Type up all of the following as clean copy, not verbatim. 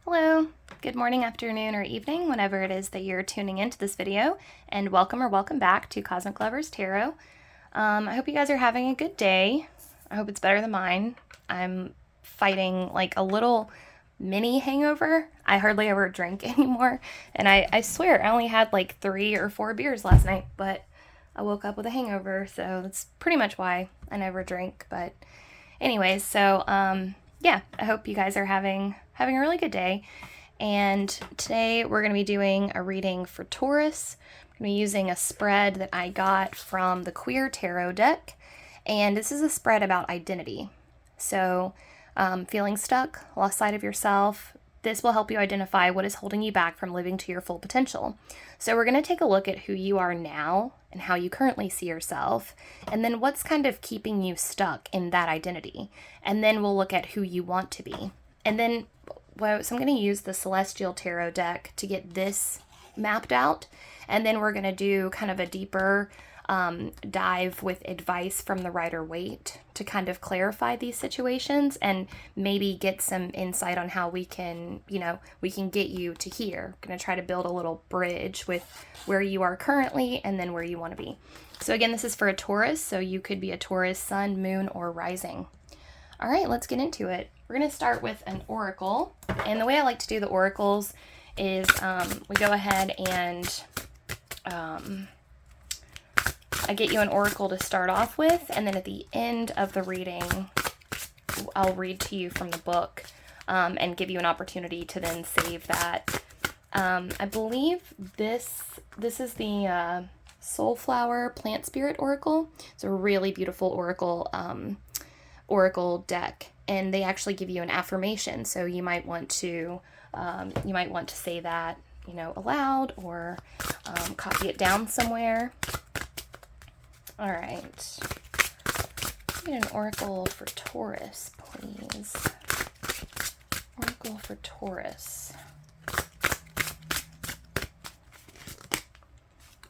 Hello, good morning, afternoon, or evening, whenever it is that you're tuning into this video, and welcome or welcome back to Cosmic Lovers Tarot. I hope you guys are having a good day. I hope it's better than mine. I'm fighting like a little mini hangover. I hardly ever drink anymore, and I swear I only had like 3 or 4 beers last night, but I woke up with a hangover, so that's pretty much why I never drink. But anyways, yeah, I hope you guys are having a really good day. And today we're going to be doing a reading for Taurus. I'm going to be using a spread that I got from the Queer Tarot deck. And this is a spread about identity. So, feeling stuck, lost sight of yourself, this will help you identify what is holding you back from living to your full potential. So we're going to take a look at who you are now and how you currently see yourself, and then what's kind of keeping you stuck in that identity. And then we'll look at who you want to be. And then, so I'm going to use the Celestial Tarot deck to get this mapped out. And then we're going to do kind of a deeper dive with advice from the Rider-Waite to kind of clarify these situations and maybe get some insight on how we can get you to here. I'm going to try to build a little bridge with where you are currently and then where you want to be. So again, this is for a Taurus, so you could be a Taurus sun, moon, or rising. All right, let's get into it. We're going to start with an oracle. And the way I like to do the oracles is we go ahead and I get you an oracle to start off with, and then at the end of the reading, I'll read to you from the book and give you an opportunity to then save that. I believe this is the Soulflower Plant Spirit Oracle. It's a really beautiful oracle deck, and they actually give you an affirmation. So you might want to say that aloud or copy it down somewhere. All right. Get an oracle for Taurus, please. Oracle for Taurus.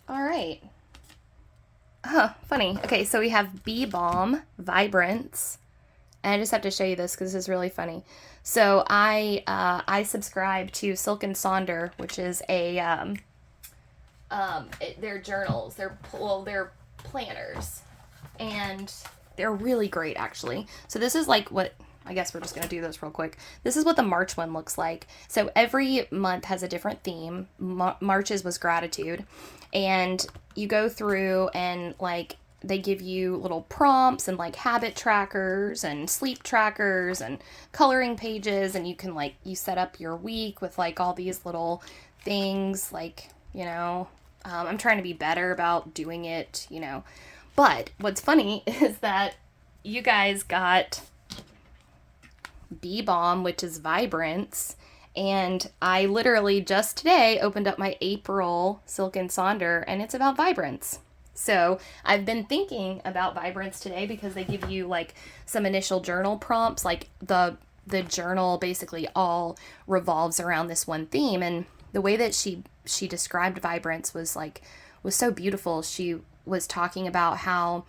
All right. Funny. Okay, so we have Bee Balm, Vibrance. And I just have to show you this because this is really funny. So I subscribe to Silk and Sonder, which is a their journals. They're planners, and they're really great, actually. So this is like what, I guess we're just going to do this real quick. This is what the March one looks like. So every month has a different theme. March's was gratitude, and you go through and like they give you little prompts and like habit trackers and sleep trackers and coloring pages, and you can you set up your week with like all these little things, like I'm trying to be better about doing it, But what's funny is that you guys got Bee Balm, which is Vibrance, and I literally just today opened up my April Silk and Sonder, and it's about Vibrance. So I've been thinking about Vibrance today because they give you like some initial journal prompts, like the journal basically all revolves around this one theme, and the way that she described Vibrance was so beautiful. She was talking about how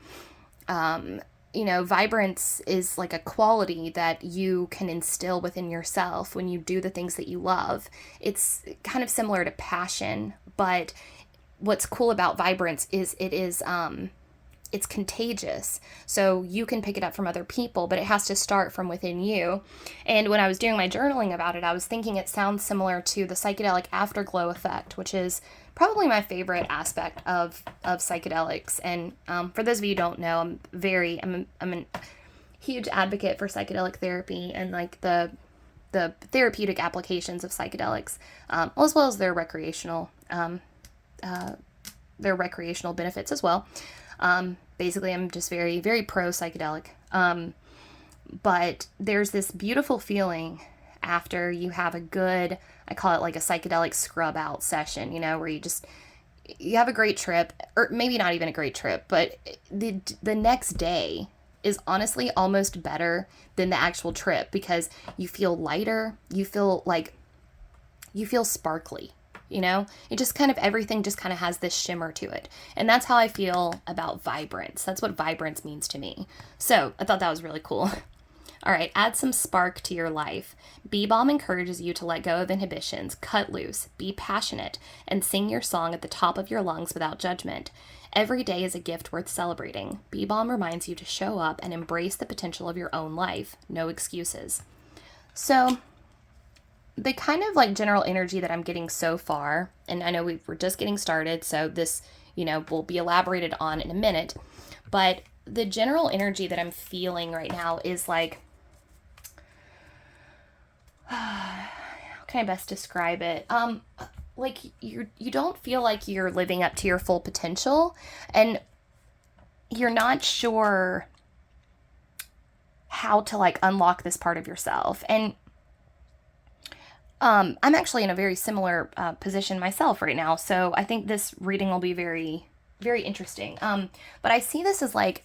vibrance is like a quality that you can instill within yourself when you do the things that you love. It's kind of similar to passion, but what's cool about Vibrance is it's contagious. So you can pick it up from other people, but it has to start from within you. And when I was doing my journaling about it, I was thinking it sounds similar to the psychedelic afterglow effect, which is probably my favorite aspect of psychedelics. And for those of you who don't know, I'm a huge advocate for psychedelic therapy and like the therapeutic applications of psychedelics, as well as their recreational benefits as well. Basically, I'm just very, very pro psychedelic. But there's this beautiful feeling after you have a good, I call it like a psychedelic scrub out session, where you have a great trip, or maybe not even a great trip, but the next day is honestly almost better than the actual trip because you feel lighter, you feel sparkly. It just kind of, everything just kind of has this shimmer to it. And that's how I feel about Vibrance. That's what Vibrance means to me. So I thought that was really cool. All right, add some spark to your life. Bee Balm encourages you to let go of inhibitions, cut loose, be passionate, and sing your song at the top of your lungs without judgment. Every day is a gift worth celebrating. Bee Balm reminds you to show up and embrace the potential of your own life. No excuses. So, the kind of like general energy that I'm getting so far, and I know we're just getting started, so this, will be elaborated on in a minute, but the general energy that I'm feeling right now is like, how can I best describe it? Like you don't feel like you're living up to your full potential, and you're not sure how to like unlock this part of yourself. And I'm actually in a very similar position myself right now, so I think this reading will be very, very interesting. But I see this as like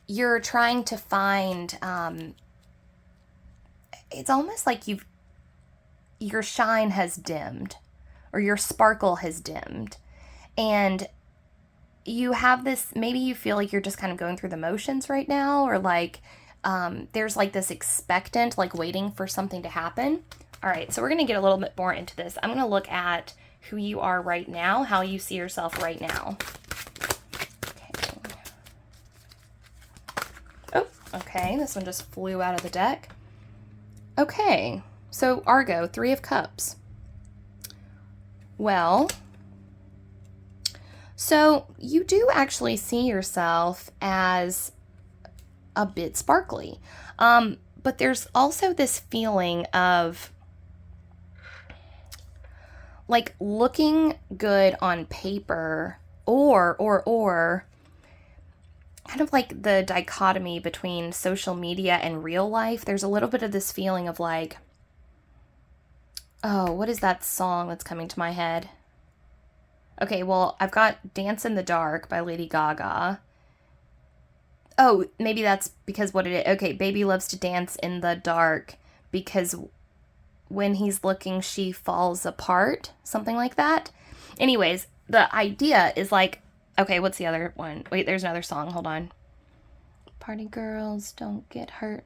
you're trying to find. It's almost like your shine has dimmed, or your sparkle has dimmed, and you have this. Maybe you feel like you're just kind of going through the motions right now, or like there's like this expectant, like waiting for something to happen. All right, so we're going to get a little bit more into this. I'm going to look at who you are right now, how you see yourself right now. Okay. Oh, okay, this one just flew out of the deck. Okay, so Argo, 3 of Cups. Well, so you do actually see yourself as a bit sparkly. But there's also this feeling of like looking good on paper, or kind of like the dichotomy between social media and real life. There's a little bit of this feeling of like, oh, what is that song that's coming to my head? Okay, well, I've got Dance in the Dark by Lady Gaga. Oh, maybe that's because what it is. Okay, baby loves to dance in the dark because when he's looking, she falls apart. Something like that. Anyways, the idea is like, okay, what's the other one? Wait, there's another song. Hold on. Party girls don't get hurt.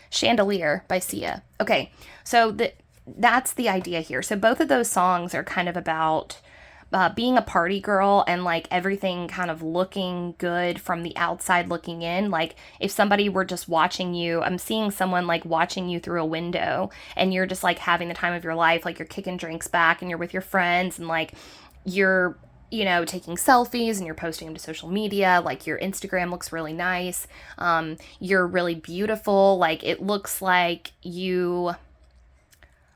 Chandelier by Sia. Okay, so that's the idea here. So both of those songs are kind of about being a party girl and like everything kind of looking good from the outside looking in. Like if somebody were just watching you, I'm seeing someone like watching you through a window and you're just like having the time of your life. Like you're kicking drinks back and you're with your friends and like you're, taking selfies and you're posting them to social media. Like your Instagram looks really nice. You're really beautiful. Like it looks like you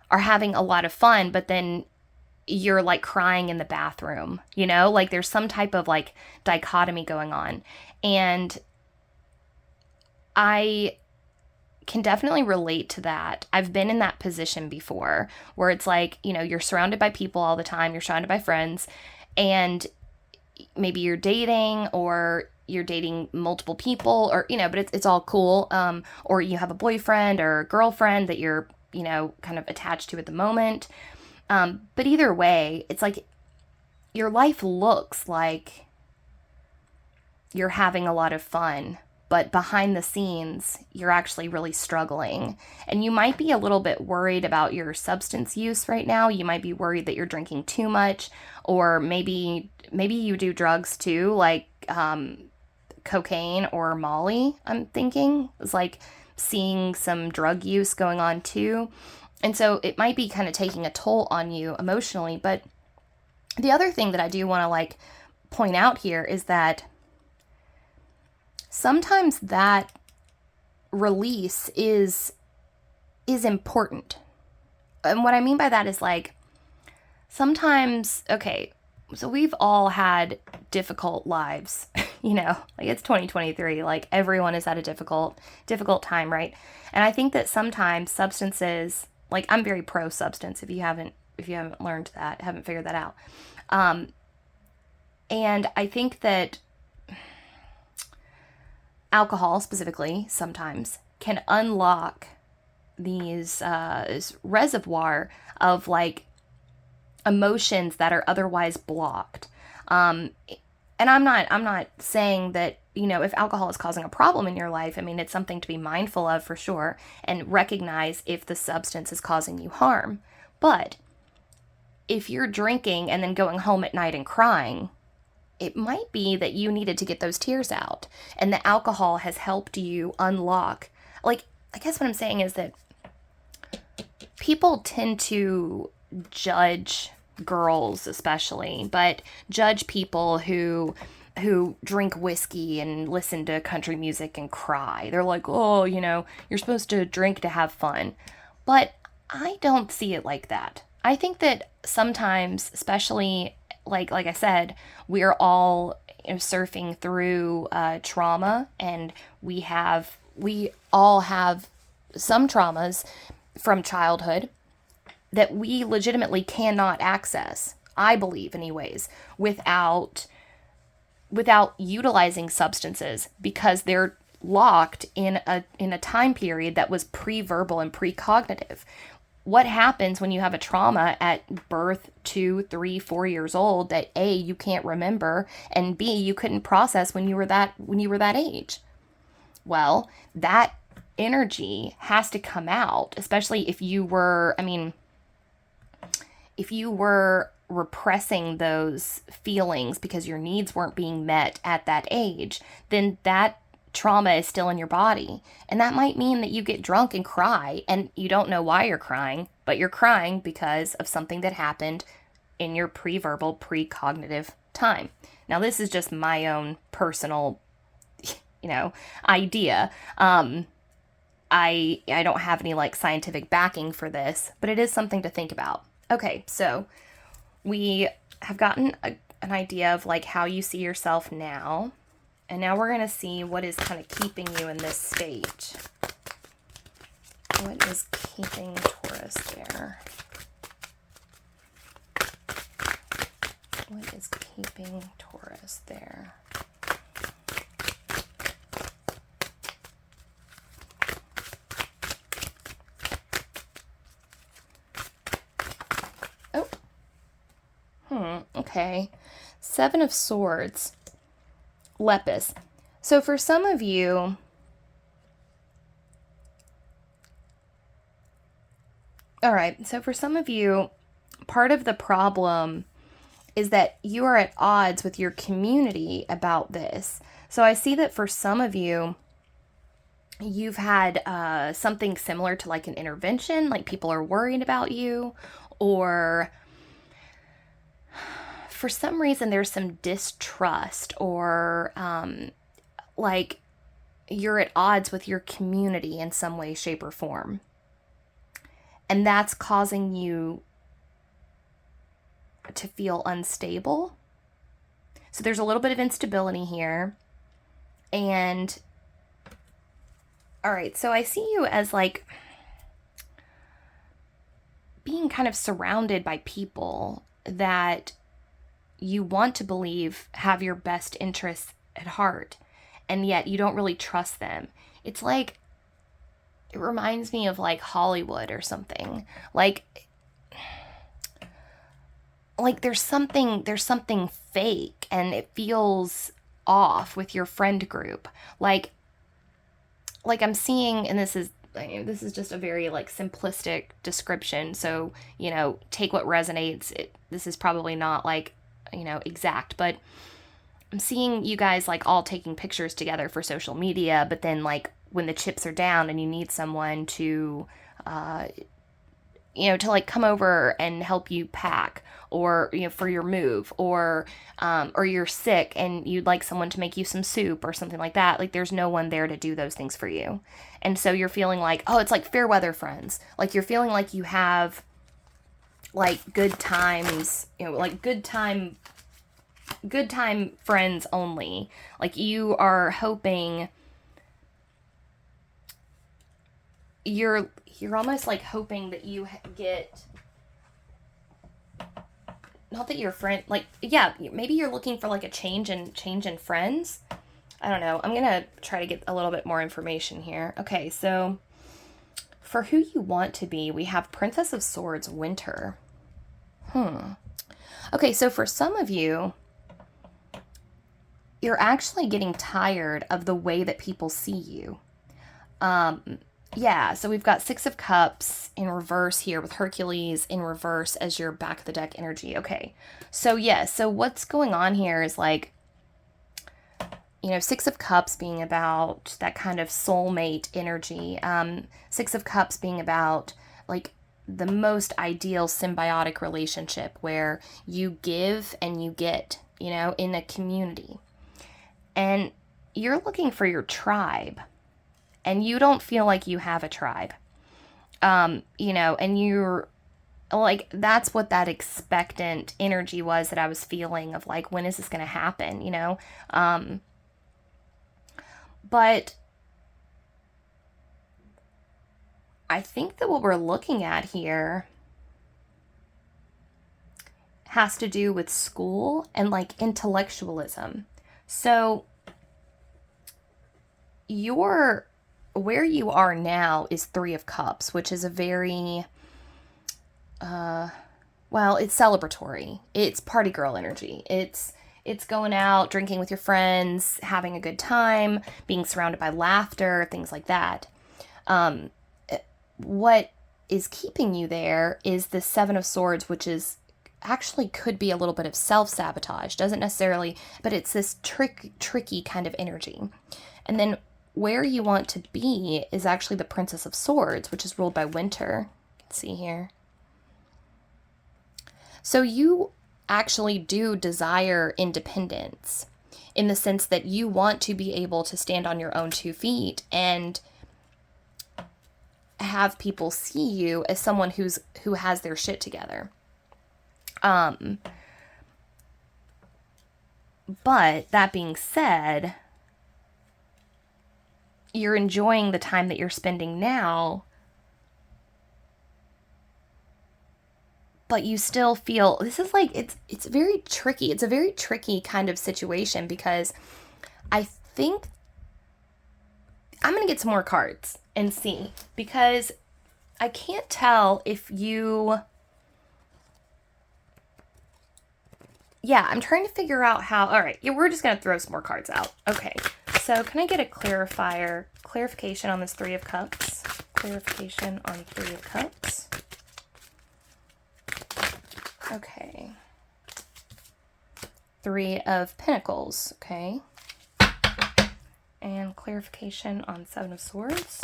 are having a lot of fun, but then you're like crying in the bathroom, like there's some type of like dichotomy going on. And I can definitely relate to that. I've been in that position before where it's like, you're surrounded by people all the time, you're surrounded by friends, and maybe you're dating or you're dating multiple people or, but it's all cool. Or you have a boyfriend or a girlfriend that you're, kind of attached to at the moment. But either way, it's like your life looks like you're having a lot of fun, but behind the scenes, you're actually really struggling. And you might be a little bit worried about your substance use right now. You might be worried that you're drinking too much, or maybe you do drugs too, like cocaine or Molly, I'm thinking. It's like seeing some drug use going on too. And so it might be kind of taking a toll on you emotionally. But the other thing that I do want to like point out here is that sometimes that release is important. And what I mean by that is like sometimes, okay, so we've all had difficult lives, like it's 2023, like everyone is at a difficult time, right? And I think that sometimes substances, like I'm very pro substance if you haven't learned that, haven't figured that out. And I think that alcohol specifically sometimes can unlock these this reservoir of like emotions that are otherwise blocked. And I'm not saying that if alcohol is causing a problem in your life, I mean, it's something to be mindful of for sure, and recognize if the substance is causing you harm. But if you're drinking and then going home at night and crying, it might be that you needed to get those tears out, and the alcohol has helped you unlock. Like, I guess what I'm saying is that people tend to judge girls especially, but judge people who drink whiskey and listen to country music and cry. They're like, oh, you're supposed to drink to have fun. But I don't see it like that. I think that sometimes, especially like I said, we're all surfing through trauma, and we all have some traumas from childhood that we legitimately cannot access, I believe anyways, without utilizing substances, because they're locked in a time period that was pre-verbal and pre-cognitive. What happens when you have a trauma at birth, 2, 3, 4 years old that A, you can't remember, and B, you couldn't process when you were that age? Well, that energy has to come out, especially if you were repressing those feelings because your needs weren't being met at that age, then that trauma is still in your body. And that might mean that you get drunk and cry, and you don't know why you're crying, but you're crying because of something that happened in your pre-verbal, pre-cognitive time. Now, this is just my own personal, idea. I don't have any scientific backing for this, but it is something to think about. Okay, so we have gotten an idea of how you see yourself now. And now we're going to see what is kind of keeping you in this state. What is keeping Taurus there? What is keeping Taurus there? Okay. 7 of Swords. Lepus. So for some of you, part of the problem is that you are at odds with your community about this. So I see that for some of you, you've had something similar to an intervention, people are worried about you, or for some reason there's some distrust, or you're at odds with your community in some way, shape, or form. And that's causing you to feel unstable. So there's a little bit of instability here. And all right, so I see you as being kind of surrounded by people that you want to believe have your best interests at heart, and yet you don't really trust them. It's it reminds me of Hollywood or something. There's something fake, and it feels off with your friend group. I'm seeing, and this is just a very simplistic description, so take what resonates. This is probably not exact, but I'm seeing you guys all taking pictures together for social media, but then when the chips are down and you need someone to to come over and help you pack, or for your move, or you're sick and you'd like someone to make you some soup or something like that, there's no one there to do those things for you. And so you're feeling it's fair weather friends. You're feeling you have good times, good time friends only. You are hoping, you're almost hoping that you get, not that your friend, maybe you're looking for a change in friends. I don't know. I'm gonna try to get a little bit more information here. Okay, so for who you want to be, we have Princess of Swords, Winter. Okay, so for some of you, you're actually getting tired of the way that people see you. Yeah, so we've got Six of Cups in reverse here with Hercules in reverse as your back of the deck energy. Okay, so yes, so what's going on here is like, you know, Six of Cups being about that kind of soulmate energy. Six of Cups being about like the most ideal symbiotic relationship where you give and you get, you know, in a community. And you're looking for your tribe and you don't feel like you have a tribe. You know, and you're like, that's what that expectant energy was that I was feeling of like, when is this going to happen, you know? But I think that what we're looking at here has to do with school and like intellectualism. So where you are now is Three of Cups, which is a very, well, it's celebratory. It's party girl energy. It's going out, drinking with your friends, having a good time, being surrounded by laughter, things like that. What is keeping you there is the Seven of Swords, which is actually could be a little bit of self-sabotage. Doesn't necessarily, but it's this tricky kind of energy. And then where you want to be is actually the Princess of Swords, which is ruled by Winter. You can see here. So you actually do desire independence in the sense that you want to be able to stand on your own 2 feet and have people see you as someone who has their shit together. But that being said, you're enjoying the time that you're spending now, but you still feel, this is like, it's very tricky. It's a very tricky kind of situation because I think I'm going to get some more cards and see, because I can't tell if you, yeah, I'm trying to figure out how, all right, yeah, we're just going to throw some more cards out. Okay, so can I get a clarification on this Three of Cups? Clarification on Three of Cups. Okay. Three of Pentacles, okay. And clarification on Seven of Swords.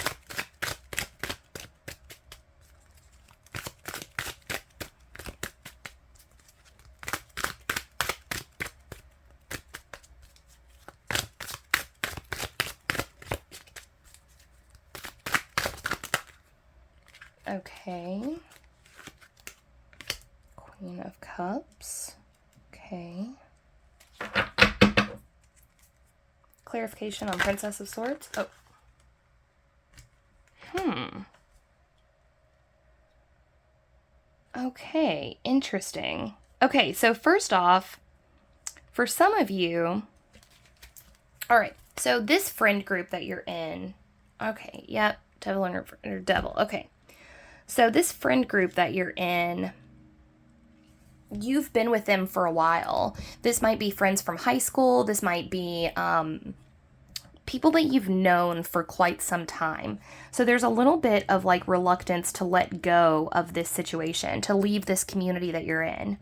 Okay. Queen of Cups. Okay. Clarification on Princess of Swords. Oh. Okay, interesting. Okay, so first off, for some of you, all right, so this friend group that you're in, okay, yep, Devil or Devil, okay. So this friend group that you're in, you've been with them for a while. This might be friends from high school. This might be people that you've known for quite some time. So there's a little bit of like reluctance to let go of this situation, to leave this community that you're in.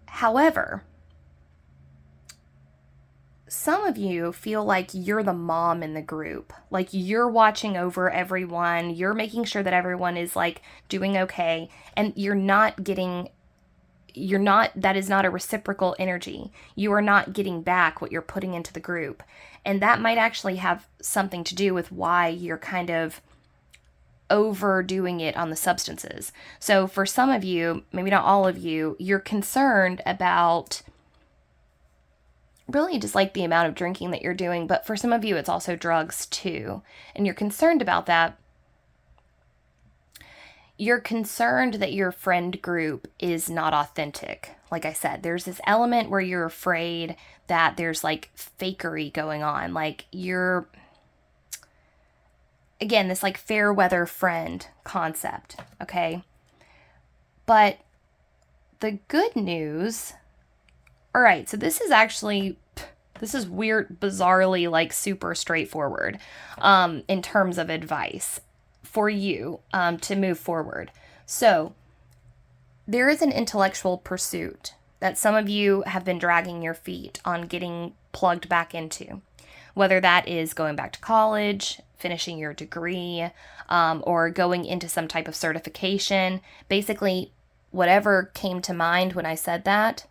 However, some of you feel like you're the mom in the group. Like you're watching over everyone. You're making sure that everyone is like doing okay. And that is not a reciprocal energy. You are not getting back what you're putting into the group. And that might actually have something to do with why you're kind of overdoing it on the substances. So for some of you, maybe not all of you, you're concerned about really just like the amount of drinking that you're doing. But for some of you, it's also drugs too. And you're concerned about that. You're concerned that your friend group is not authentic. Like I said, there's this element where you're afraid that there's like fakery going on. Like you're, again, this like fair weather friend concept, okay? But the good news, all right, so this is actually, This is weird, bizarrely, like super straightforward in terms of advice for you to move forward. So there is an intellectual pursuit that some of you have been dragging your feet on getting plugged back into, whether that is going back to college, finishing your degree, or going into some type of certification. Basically, whatever came to mind when I said that's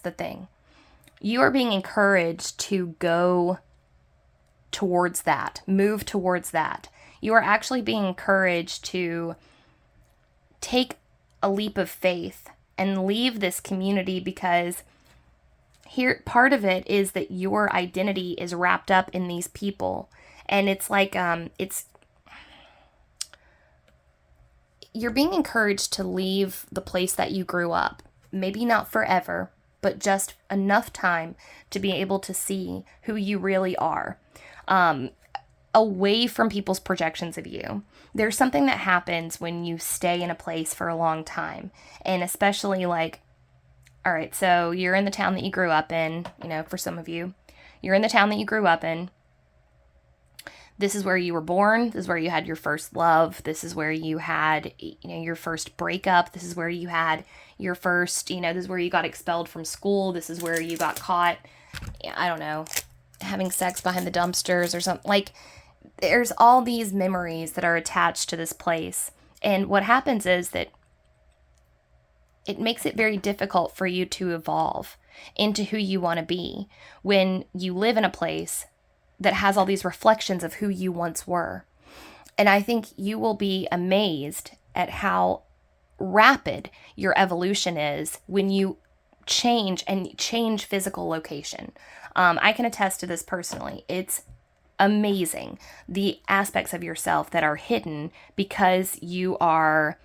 the thing. You are being encouraged to go towards that, move towards that. You are actually being encouraged to take a leap of faith and leave this community, because here, part of it is that your identity is wrapped up in these people. And it's like, you're being encouraged to leave the place that you grew up. Maybe not forever, but just enough time to be able to see who you really are, away from people's projections of you. There's something that happens when you stay in a place for a long time. And especially like, all right, so you're in the town that you grew up in, for some of you, you're in the town that you grew up in. This is where you were born. This is where you had your first love. This is where you had, your first breakup. This is where you had your first, this is where you got expelled from school. This is where you got caught, I don't know, having sex behind the dumpsters or something. Like, there's all these memories that are attached to this place. And what happens is that it makes it very difficult for you to evolve into who you want to be when you live in a place that has all these reflections of who you once were. And I think you will be amazed at how rapid your evolution is when you change physical location. I can attest to this personally. It's amazing the aspects of yourself that are hidden because you are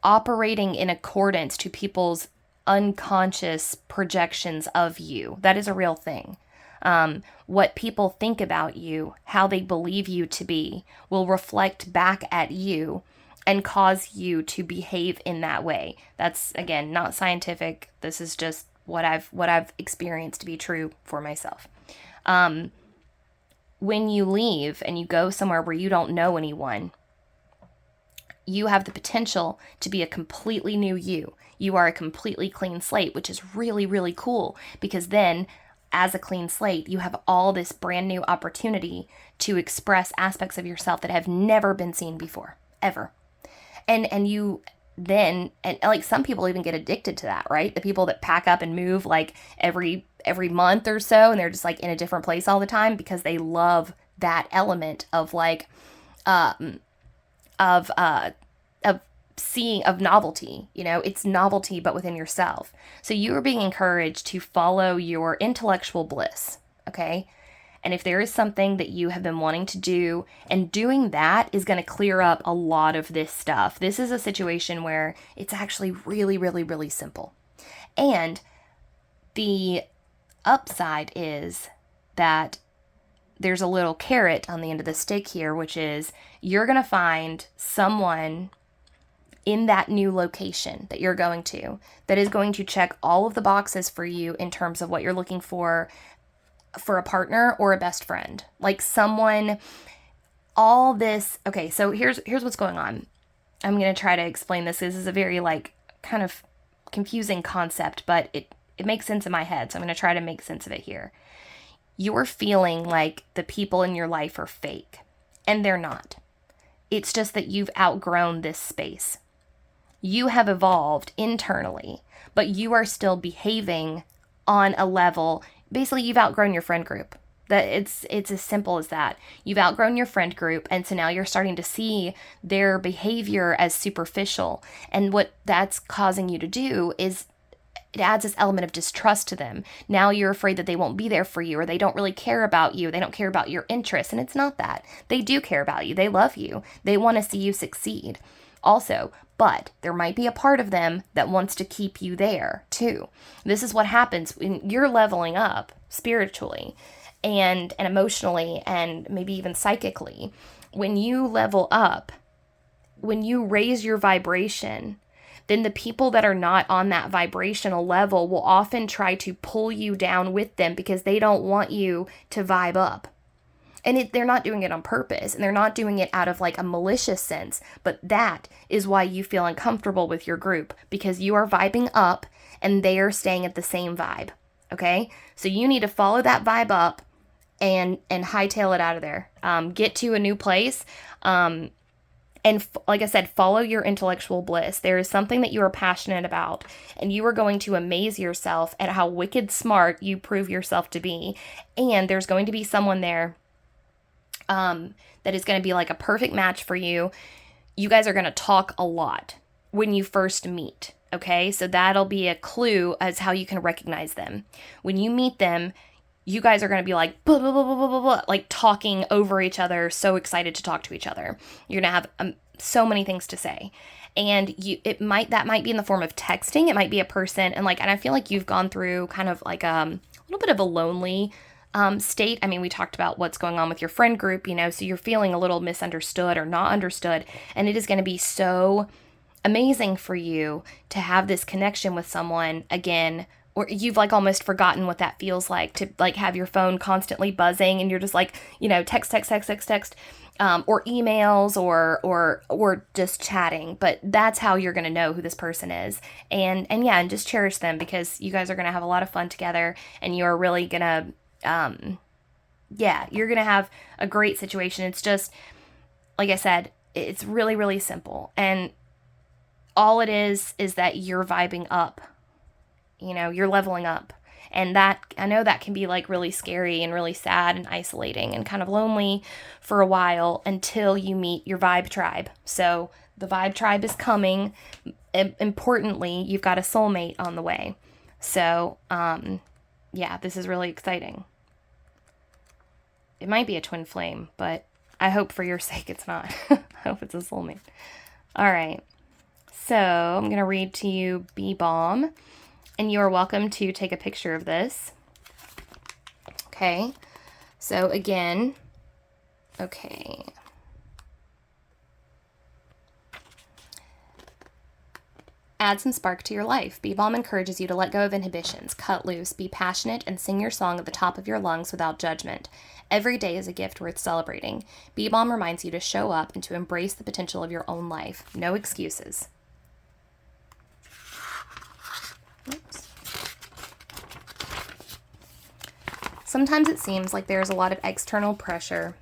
operating in accordance to people's unconscious projections of you. That is a real thing. What people think about you, how they believe you to be, will reflect back at you and cause you to behave in that way. That's, again, not scientific. This is just what I've experienced to be true for myself. When you leave and you go somewhere where you don't know anyone, you have the potential to be a completely new you. You are a completely clean slate, which is really, really cool, because then as a clean slate, you have all this brand new opportunity to express aspects of yourself that have never been seen before, ever. And you then, and like some people even get addicted to that, right? The people that pack up and move like every month or so, and they're just like in a different place all the time because they love that element of like, of novelty. It's novelty, but within yourself. So you are being encouraged to follow your intellectual bliss. Okay. And if there is something that you have been wanting to do, and doing that is going to clear up a lot of this stuff. This is a situation where it's actually really, really, really simple. And the upside is that there's a little carrot on the end of the stick here, which is you're going to find someone in that new location that you're going to that is going to check all of the boxes for you in terms of what you're looking for a partner or a best friend. Like someone, all this. Okay, so here's what's going on. I'm going to try to explain this. This is a very like kind of confusing concept, but it makes sense in my head. So I'm going to try to make sense of it here. You're feeling like the people in your life are fake, and they're not. It's just that you've outgrown this space. You have evolved internally, but you are still behaving on a level. Basically, you've outgrown your friend group. That it's as simple as that. You've outgrown your friend group, and so now you're starting to see their behavior as superficial. And what that's causing you to do is it adds this element of distrust to them. Now you're afraid that they won't be there for you, or they don't really care about you. They don't care about your interests. And it's not that. They do care about you. They love you. They want to see you succeed also. But there might be a part of them that wants to keep you there too. This is what happens when you're leveling up spiritually and emotionally and maybe even psychically. When you level up, when you raise your vibration, then the people that are not on that vibrational level will often try to pull you down with them because they don't want you to vibe up. And they're not doing it on purpose, and they're not doing it out of like a malicious sense, but that is why you feel uncomfortable with your group, because you are vibing up and they are staying at the same vibe. Okay? So you need to follow that vibe up and hightail it out of there. Get to a new place. Like I said, follow your intellectual bliss. There is something that you are passionate about, and you are going to amaze yourself at how wicked smart you prove yourself to be. And there's going to be someone there that is going to be like a perfect match for you. You guys are going to talk a lot when you first meet. Okay, so that'll be a clue as how you can recognize them. When you meet them, you guys are going to be like, blah, blah, blah, blah, blah, blah, like talking over each other, so excited to talk to each other. You're going to have so many things to say. And that might be in the form of texting. It might be a person. And I feel like you've gone through kind of like a little bit of a lonely state. I mean, we talked about what's going on with your friend group, so you're feeling a little misunderstood or not understood. And it is going to be so amazing for you to have this connection with someone again, or you've almost forgotten what that feels like to have your phone constantly buzzing and you're just text, or emails or just chatting. But that's how you're going to know who this person is. And just cherish them, because you guys are going to have a lot of fun together, and you're really going to, you're going to have a great situation. It's just, like I said, it's really, really simple. And all it is that you're vibing up, you're leveling up. And that, I know that can be really scary and really sad and isolating and kind of lonely for a while until you meet your vibe tribe. So the vibe tribe is coming. Importantly, you've got a soulmate on the way. So, this is really exciting. It might be a twin flame, but I hope for your sake it's not. I hope it's a soulmate. All right. So I'm going to read to you B-Bomb, and you are welcome to take a picture of this. Okay. So again, okay. Add some spark to your life. B-Bomb encourages you to let go of inhibitions, cut loose, be passionate, and sing your song at the top of your lungs without judgment. Every day is a gift worth celebrating. B-Bomb reminds you to show up and to embrace the potential of your own life. No excuses. Oops. Sometimes it seems like there's a lot of external pressure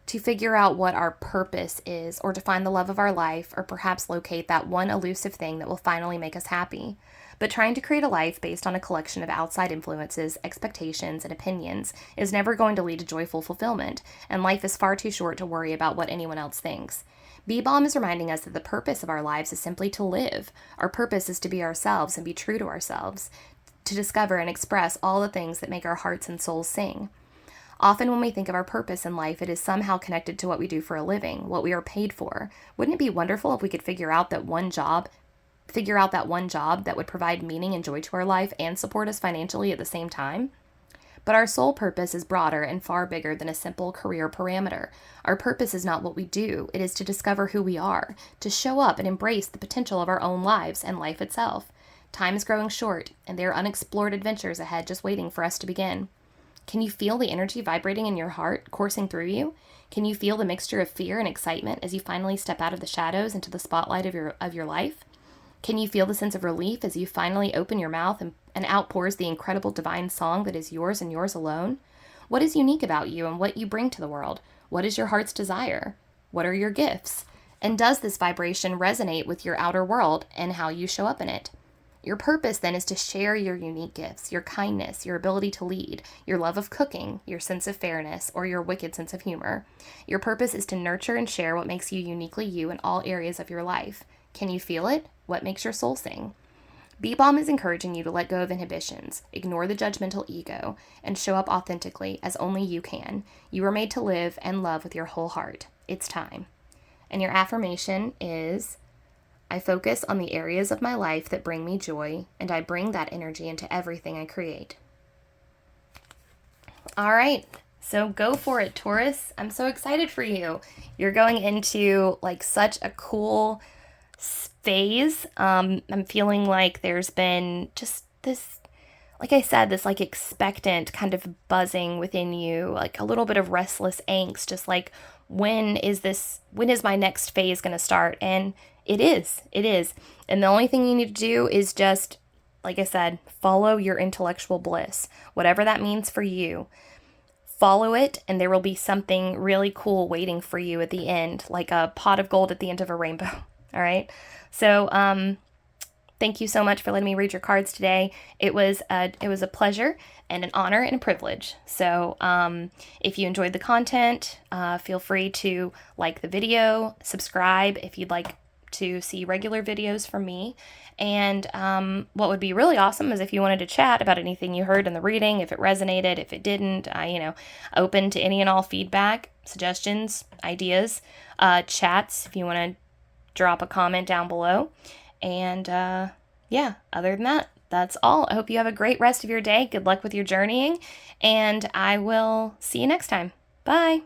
to figure out what our purpose is, or to find the love of our life, or perhaps locate that one elusive thing that will finally make us happy. But trying to create a life based on a collection of outside influences, expectations, and opinions is never going to lead to joyful fulfillment, and life is far too short to worry about what anyone else thinks. B-Bomb is reminding us that the purpose of our lives is simply to live. Our purpose is to be ourselves and be true to ourselves, to discover and express all the things that make our hearts and souls sing. Often when we think of our purpose in life, it is somehow connected to what we do for a living, what we are paid for. Wouldn't it be wonderful if we could figure out that one job that would provide meaning and joy to our life and support us financially at the same time? But our soul purpose is broader and far bigger than a simple career parameter. Our purpose is not what we do. It is to discover who we are, to show up and embrace the potential of our own lives and life itself. Time is growing short, and there are unexplored adventures ahead just waiting for us to begin. Can you feel the energy vibrating in your heart, coursing through you? Can you feel the mixture of fear and excitement as you finally step out of the shadows into the spotlight of your life? Can you feel the sense of relief as you finally open your mouth and outpours the incredible divine song that is yours and yours alone? What is unique about you and what you bring to the world? What is your heart's desire? What are your gifts? And does this vibration resonate with your outer world and how you show up in it? Your purpose then is to share your unique gifts, your kindness, your ability to lead, your love of cooking, your sense of fairness, or your wicked sense of humor. Your purpose is to nurture and share what makes you uniquely you in all areas of your life. Can you feel it? What makes your soul sing? B-Bomb is encouraging you to let go of inhibitions, ignore the judgmental ego, and show up authentically as only you can. You are made to live and love with your whole heart. It's time. And your affirmation is, I focus on the areas of my life that bring me joy, and I bring that energy into everything I create. All right, so go for it, Taurus. I'm so excited for you. You're going into such a cool phase. I'm feeling like there's been just this, like I said, this like expectant kind of buzzing within you, like a little bit of restless angst, just like when is my next phase going to start? And it is. And the only thing you need to do is just, like I said, follow your intellectual bliss, whatever that means for you. Follow it, and there will be something really cool waiting for you at the end, like a pot of gold at the end of a rainbow. All right. So, thank you so much for letting me read your cards today. It was a pleasure and an honor and a privilege. So, if you enjoyed the content, feel free to like the video, subscribe if you'd like to see regular videos from me. And what would be really awesome is if you wanted to chat about anything you heard in the reading, if it resonated, if it didn't, open to any and all feedback, suggestions, ideas, chats, if you want to drop a comment down below. And yeah, other than that, that's all. I hope you have a great rest of your day. Good luck with your journeying, and I will see you next time. Bye.